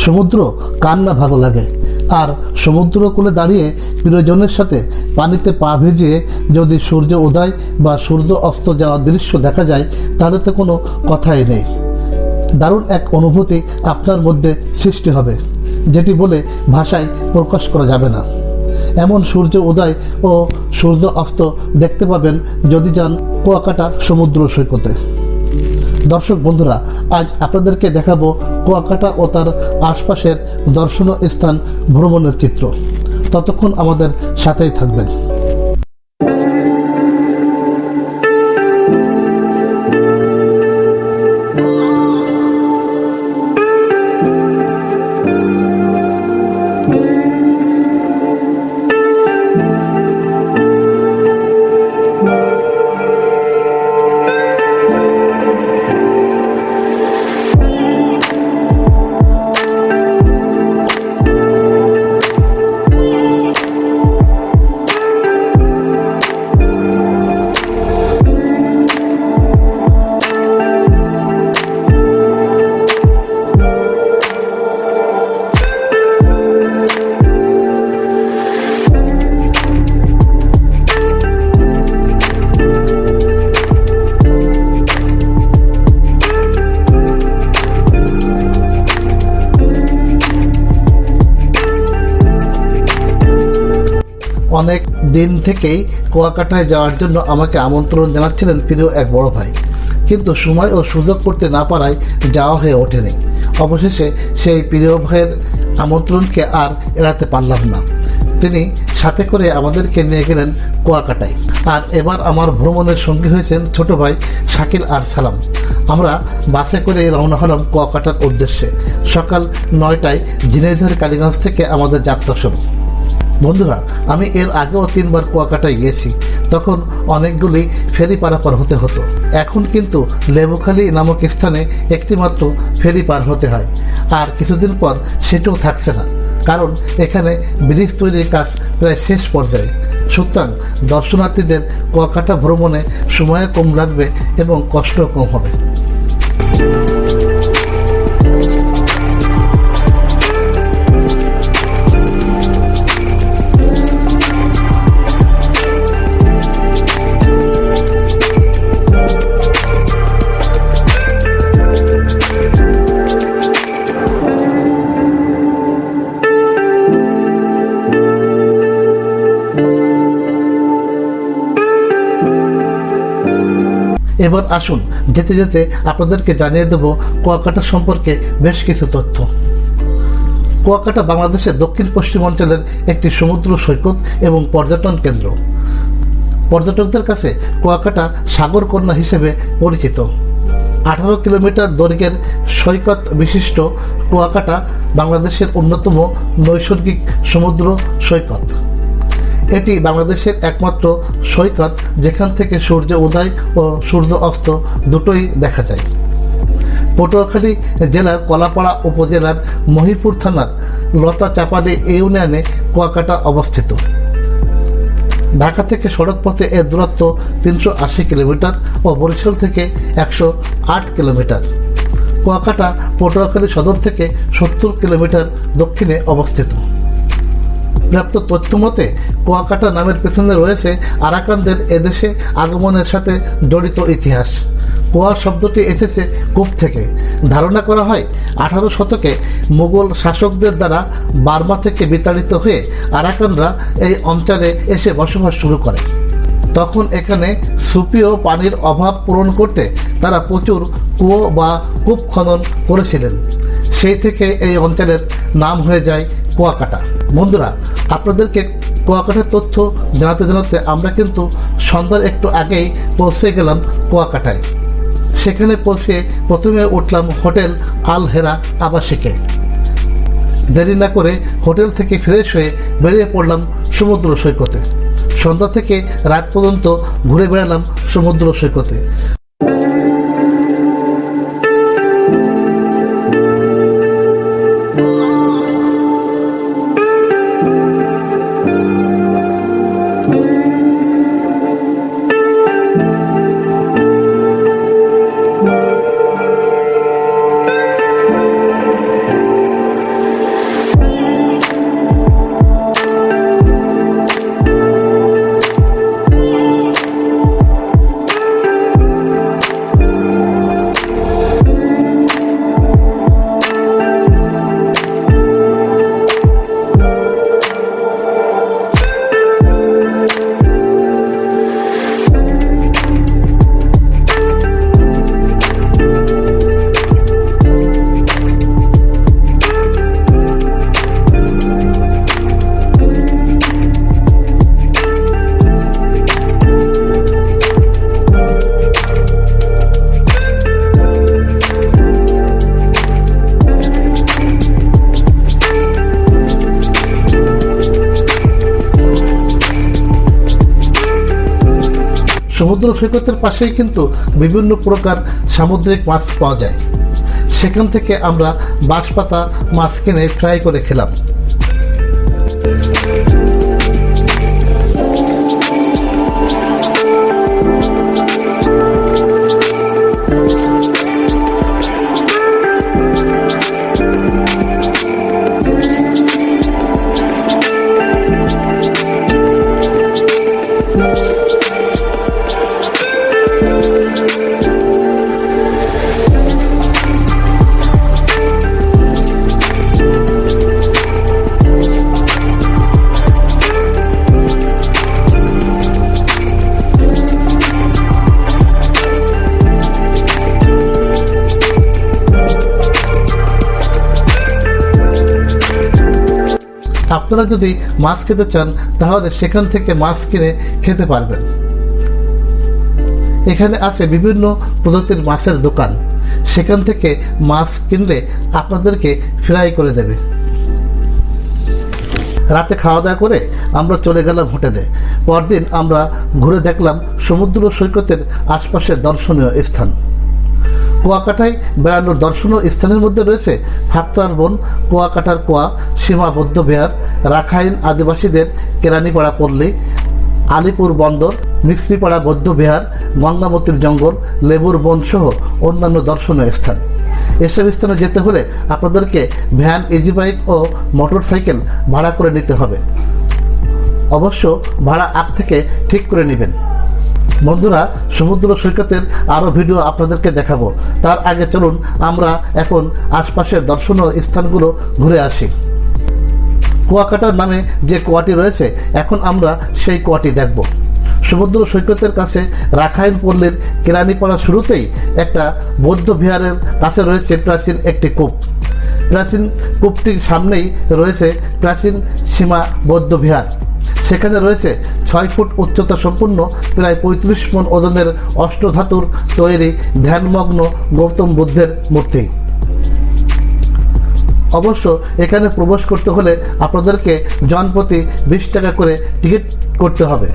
সমুদ্র কার না ভালো লাগে, আর সমুদ্র কূলে দাঁড়িয়ে প্রিয়জনের সাথে পানিতে পা ভিজিয়ে যদি সূর্য উদয় বা সূর্য অস্ত যাওয়ার দৃশ্য দেখা যায় তাহলে তো কোনো কথাই নেই। দারুণ এক অনুভূতি আপনার মধ্যে সৃষ্টি হবে, যেটি বলে ভাষায় প্রকাশ করা যাবে না। এমন সূর্য উদয় ও সূর্য অস্ত দেখতে পাবেন যদি যান কুয়াকাটা সমুদ্র সৈকতে। দর্শক বন্ধুরা, আজ আপনাদেরকে দেখাবো কুয়াকাটা ও তার আশপাশের দর্শনীয় স্থান ভ্রমণের চিত্র। ততক্ষণ আমাদের সাথেই থাকবেন। অনেক দিন থেকেই কুয়াকাটায় যাওয়ার জন্য আমাকে আমন্ত্রণ জানাচ্ছিলেন প্রিয় এক বড় ভাই, কিন্তু সময় ও সুযোগ করতে না পারায় যাওয়া হয়ে ওঠেনি। অবশেষে সেই প্রিয় ভাইয়ের আমন্ত্রণকে আর এড়াতে পারলাম না। তিনি সাথে করে আমাদেরকে নিয়ে গেলেন কুয়াকাটায়। আর এবার আমার ভ্রমণের সঙ্গী হয়েছেন ছোট ভাই শাকিল আর সালাম। আমরা বাসে করে রওনা হলাম কুয়াকাটার উদ্দেশ্যে। সকাল 9টায় ঝিনাইদহের কালীগঞ্জ থেকে আমাদের যাত্রা শুরু। বন্ধুরা, আমি এর আগেও 3বার কুয়াকাটায় গিয়েছি, তখন অনেকগুলি ফেরি পারাপার হতে হতো। এখন কিন্তু লেবুখালী নামক স্থানে একটি মাত্র ফেরি পার হতে হয়, আর কিছুদিন পর সেটাও থাকছে না, কারণ এখানে ব্রিজ তৈরির কাজ প্রায় শেষ পর্যায়ে। সুতরাং দর্শনার্থীদের কুয়াকাটা ভ্রমণে সময় কম লাগবে এবং কষ্ট কম হবে। এবার আসুন যেতে যেতে আপনাদেরকে জানিয়ে দেব কুয়াকাটা সম্পর্কে বেশ কিছু তথ্য। কুয়াকাটা বাংলাদেশের দক্ষিণ পশ্চিম অঞ্চলের একটি সমুদ্র সৈকত এবং পর্যটন কেন্দ্র। পর্যটকদের কাছে কুয়াকাটা সাগরকন্যা হিসেবে পরিচিত। 18 কিলোমিটার দৈর্ঘ্যের সৈকত বিশিষ্ট কুয়াকাটা বাংলাদেশের অন্যতম নৈসর্গিক সমুদ্র সৈকত। এটি বাংলাদেশের একমাত্র সৈকত যেখান থেকে সূর্য উদয় ও সূর্য অস্ত দুটোই দেখা যায়। পটুয়াখালী জেলার কলাপাড়া উপজেলার মহিপুর থানার লতাচাপাড়ি ইউনিয়নে কুয়াকাটা অবস্থিত। ঢাকা থেকে সড়ক পথে এর দূরত্ব 380 কিলোমিটার ও বরিশাল থেকে 108 কিলোমিটার। কুয়াকাটা পটুয়াখালী সদর থেকে 70 কিলোমিটার দক্ষিণে অবস্থিত। প্রাপ্ত তথ্য মতে কুয়াকাটা নামের পেছনে রয়েছে আরাকানদের এদেশে আগমনের সাথে জড়িত ইতিহাস। কুয়া শব্দটি এসেছে কূপ থেকে। ধারণা করা হয় 18 শতকে মুঘল শাসকদের দ্বারা বার্মা থেকে বিতাড়িত হয়ে আরাকানরা এই অঞ্চলে এসে বসবাস শুরু করে। তখন এখানে সুপেয় পানির অভাব পূরণ করতে তারা প্রচুর কুয়ো বা কূপ খনন করেছিলেন। সেই থেকে এই অঞ্চলের নাম হয়ে যায় কুয়াকাটা। বন্ধুরা, আপনাদেরকে কুয়াকাটার তথ্য জানাতে জানাতে আমরা কিন্তু সন্ধ্যার একটু আগেই পৌঁছে গেলাম কুয়াকাটায়। সেখানে পৌঁছে প্রথমে উঠলাম হোটেল আল হেরা আবাসিকে। দেরি না করে হোটেল থেকে ফ্রেশ হয়ে বেরিয়ে পড়লাম সমুদ্র সৈকতে। সন্ধ্যা থেকে রাত পর্যন্ত ঘুরে বেড়ালাম সমুদ্র সৈকতে। সমুদ্র সৈকতের পাশেই কিন্তু বিভিন্ন প্রকার সামুদ্রিক মাছ পাওয়া যায়। সেখান থেকে আমরা বাঁশপাতা মাছ কিনে ফ্রাই করে খেলাম। আপনারা যদি মাছ খেতে চান তাহলে সেখান থেকে মাছ কিনে খেতে পারবেন। এখানে আছে বিভিন্ন প্রজাতির মাছের দোকান, সেখান থেকে মাছ কিনলে আপনাদেরকে ফ্রাই করে দেবে। রাতে খাওয়া দাওয়া করে আমরা চলে গেলাম হোটেলে। পরদিন আমরা ঘুরে দেখলাম সমুদ্র সৈকতের আশপাশের দর্শনীয় স্থান। কুয়াকাটায় বেড়ানোর দর্শনীয় স্থানের মধ্যে রয়েছে ফাত্রার বন, কুয়াকাটার কুয়া, সীমা বৌদ্ধবিহার, রাখাইন আদিবাসীদের কেরানীপাড়া পল্লী, আলিপুর বন্দর, মিস্ত্রিপাড়া বৌদ্ধবিহার, গঙ্গামতির জঙ্গল, লেবুর বন সহ অন্যান্য দর্শনীয় স্থান। এসব স্থানে যেতে হলে আপনাদেরকে ভ্যান, ইজি বাইক ও মোটর সাইকেল ভাড়া করে নিতে হবে। অবশ্য ভাড়া আগ থেকে ঠিক করে নেবেন। বন্ধুরা, সমুদ্র সৈকতের আরও ভিডিও আপনাদেরকে দেখাবো। তার আগে চলুন আমরা এখন আশপাশের দর্শনীয় স্থানগুলো ঘুরে আসি। কুয়াকাটার নামে যে কুয়াটি রয়েছে, এখন আমরা সেই কুয়াটি দেখব। সমুদ্র সৈকতের কাছে রাখাইন পল্লীর কেরানীপাড়া শুরুতেই একটা বৌদ্ধ বিহারের কাছে রয়েছে প্রাচীন একটি কূপ। প্রাচীন কূপটির সামনেই রয়েছে প্রাচীন সীমা বৌদ্ধ বিহার। সেখানে রয়েছে 6 ফুট উচ্চতা সম্পন্ন প্রায় 35 মণ ওজনের অষ্টধাতুর তৈরি ধ্যানমগ্ন গৌতম বুদ্ধের মূর্তি। অবশ্য এখানে প্রবেশ করতে হলে আপনাদেরকে জনপ্রতি 20 টাকা করে টিকিট করতে হবে।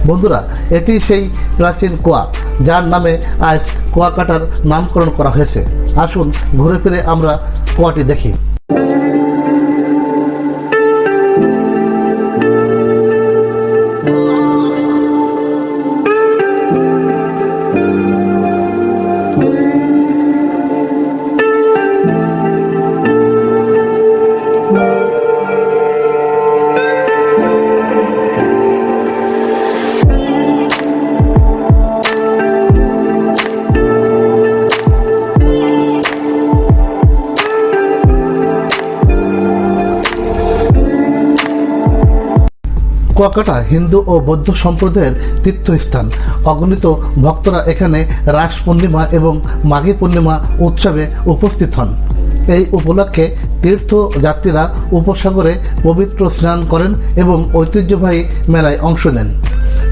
বন্ধুরা, এটি সেই প্রাচীন কুয়া যার নামে আজ কুয়াকাটার নামকরণ করা হয়েছে। আসুন ঘুরে ফিরে আমরা কুয়াটি দেখি। কুয়াকাটা হিন্দু ও বৌদ্ধ সম্প্রদায়ের তীর্থস্থান। অগণিত ভক্তরা এখানে রাস পূর্ণিমা এবং মাঘী পূর্ণিমা উৎসবে উপস্থিত হন। এই উপলক্ষে তীর্থযাত্রীরা উপসাগরে পবিত্র স্নান করেন এবং ঐতিহ্যবাহী মেলায় অংশ নেন।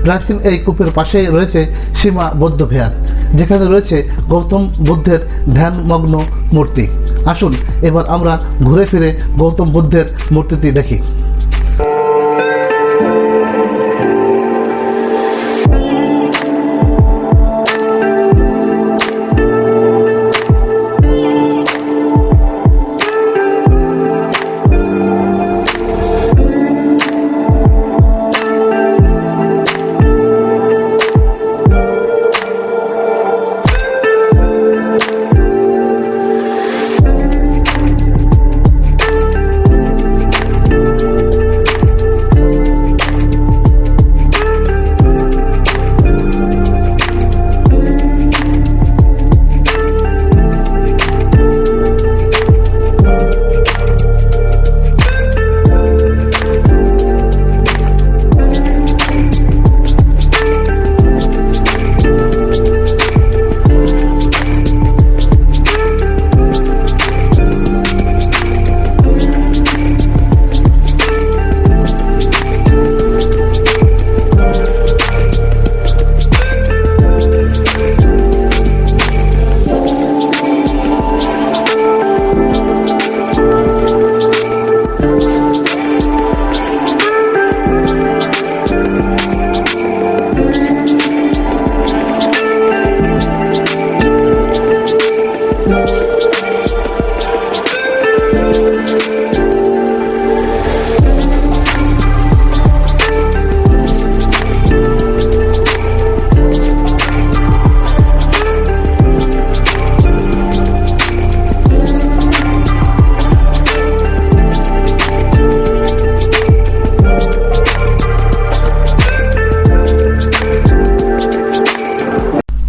প্রাচীন এই কূপের পাশেই রয়েছে সীমা বৌদ্ধবিহার, যেখানে রয়েছে গৌতম বুদ্ধের ধ্যানমগ্ন মূর্তি। আসুন এবার আমরা ঘুরে ফিরে গৌতম বুদ্ধের মূর্তিটি দেখি।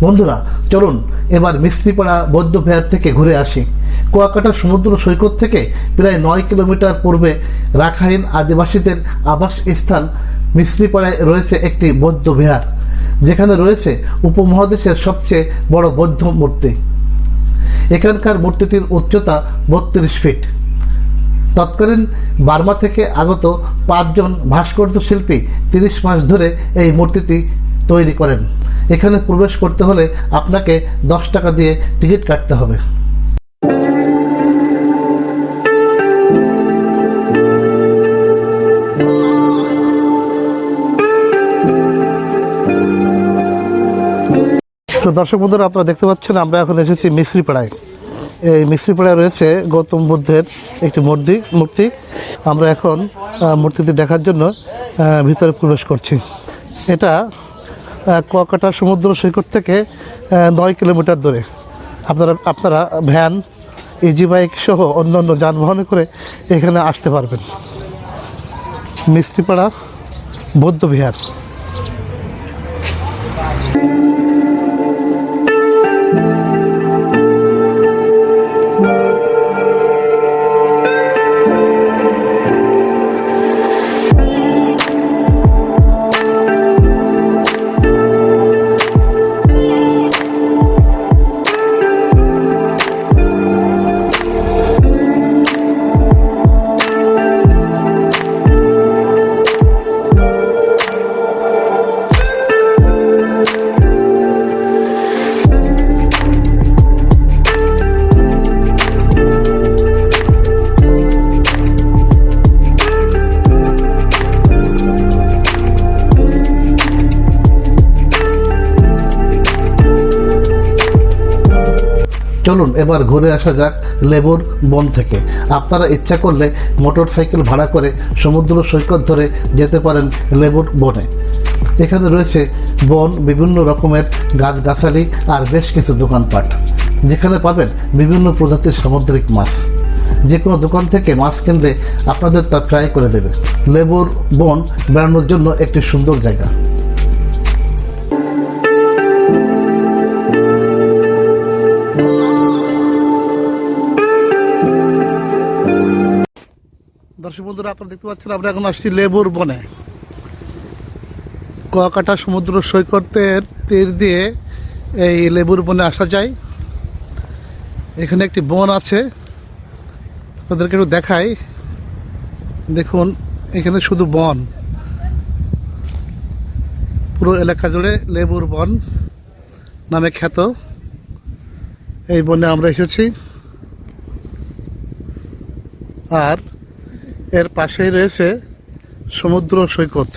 বন্ধুরা, চলুন এবার মিস্ত্রিপাড়া বৌদ্ধবিহার থেকে ঘুরে আসি। কুয়াকাটা সমুদ্র সৈকত থেকে প্রায় 9 কিলোমিটার পূর্বে রাখাইন আদিবাসীদের আবাস স্থান মিস্ত্রিপাড়ায় রয়েছে একটি বৌদ্ধবিহার, যেখানে রয়েছে উপমহাদেশের সবচেয়ে বড় বৌদ্ধ মূর্তি। এখানকার মূর্তিটির উচ্চতা 32 ফিট। তৎকালীন বার্মা থেকে আগত 5 জন ভাস্কর্য শিল্পী 30 মাস ধরে এই মূর্তিটি তৈরি করেন। এখানে প্রবেশ করতে হলে আপনাকে 10 টাকা দিয়ে টিকিট কাটতে হবে। তো দর্শক বন্ধুরা, আপনারা দেখতে পাচ্ছেন আমরা এখন এসেছি মিস্ত্রিপাড়ায়। এই মিস্ত্রিপাড়ায় রয়েছে গৌতম বুদ্ধের একটি মূর্তি। আমরা এখন মূর্তিটি দেখার জন্য ভিতরে প্রবেশ করছি। এটা কুয়াকাটা সমুদ্র সৈকত থেকে 9 কিলোমিটার দূরে। আপনারা ভ্যান, ইজি বাইক সহ অন্যান্য যানবাহনে করে এখানে আসতে পারবেন। মিস্ত্রিপাড়া বৌদ্ধবিহার। চলুন এবার ঘুরে আসা যাক লেবুর বন থেকে। আপনারা ইচ্ছা করলে মোটর সাইকেল ভাড়া করে সমুদ্র সৈকত ধরে যেতে পারেন লেবুর বনে। এখানে রয়েছে বন, বিভিন্ন রকমের গাছগাছালি আর বেশ কিছু দোকানপাট, যেখানে পাবেন বিভিন্ন প্রজাতির সামুদ্রিক মাছ। যে কোনো দোকান থেকে মাছ কিনলে আপনাদের তা ফ্রাই করে দেবে। লেবুর বন বেড়ানোর জন্য একটি সুন্দর জায়গা। দর্শক বন্ধুরা, আপনারা দেখতে পাচ্ছেন আমরা এখন আসছি লেবুর বনে। কুয়াকাটা সমুদ্র সৈকতের তীর দিয়ে এই লেবুর বনে আসা যায়। এখানে একটি বন আছে, আপনাদেরকে একটু দেখাই। দেখুন, এখানে শুধু বন, পুরো এলাকা জুড়ে লেবুর বন নামে খ্যাত। এই বনে আমরা এসেছি, আর এর পাশেই রয়েছে সমুদ্র সৈকত।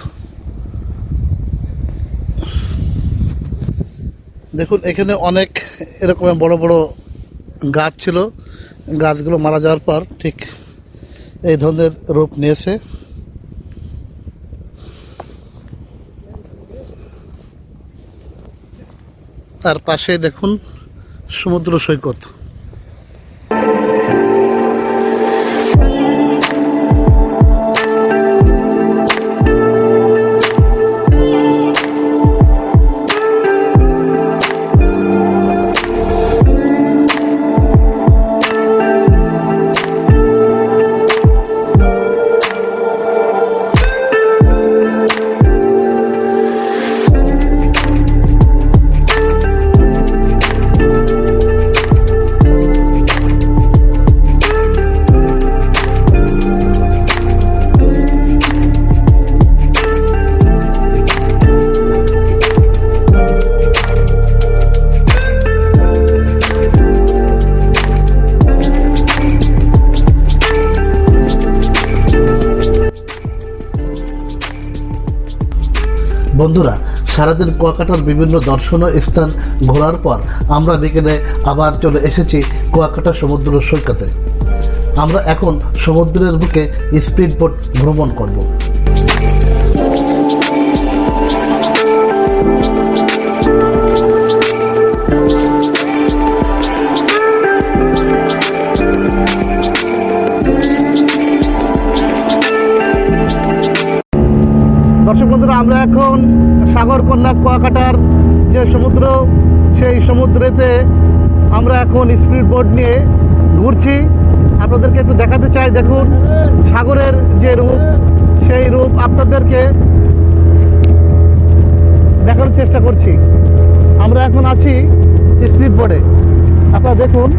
দেখুন, এখানে অনেক এরকম বড় বড় গাছ ছিল। গাছগুলো মারা যাওয়ার পর ঠিক এই ধরনের রূপ নিয়েছে। তার পাশে দেখুন সমুদ্র সৈকত। বন্ধুরা, সারাদিন কুয়াকাটার বিভিন্ন দর্শনীয় স্থান ঘোরার পর আমরা বিকেলে আবার চলে এসেছি কুয়াকাটা সমুদ্র সৈকতে। আমরা এখন সমুদ্রের বুকে স্পিড বোট ভ্রমণ করব। দর্শক বন্ধুরা, আমরা এখন সাগরকন্যা কুয়াকাটার যে সমুদ্র সেই সমুদ্রেতে আমরা এখন স্পিড বোট নিয়ে ঘুরছি। আপনাদেরকে একটু দেখাতে চাই। দেখুন সাগরের যে রূপ, সেই রূপ আপনাদেরকে দেখানোর চেষ্টা করছি। আমরা এখন আছি স্পিড বোটে, আপনারা দেখুন।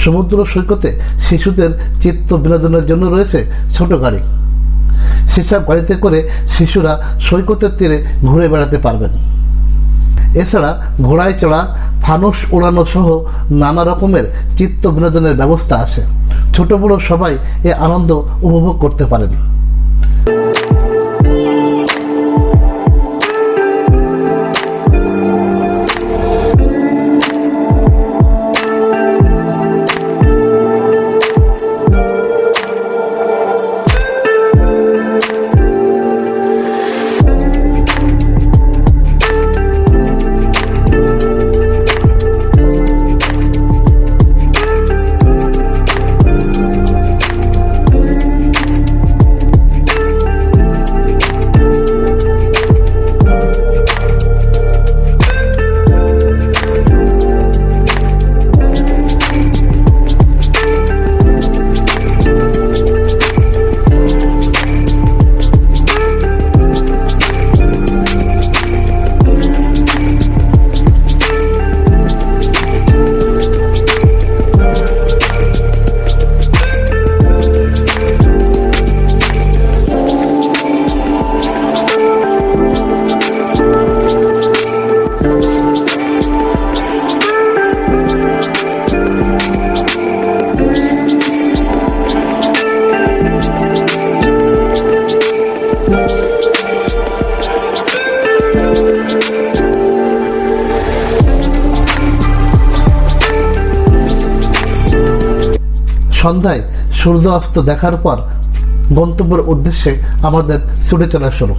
সমুদ্র সৈকতে শিশুদের চিত্ত বিনোদনের জন্য রয়েছে ছোট গাড়ি। সেসব গাড়িতে করে শিশুরা সৈকতের তীরে ঘুরে বেড়াতে পারবেন। এছাড়া ঘোড়ায় চড়া, ফানুস উড়ানো সহ নানা রকমের চিত্ত বিনোদনের ব্যবস্থা আছে। ছোট বড় সবাই এ আনন্দ উপভোগ করতে পারেন। সন্ধ্যায় সূর্য অস্ত দেখার পর গন্তব্যের উদ্দেশ্যে আমাদের ছুটে চলা শুরু।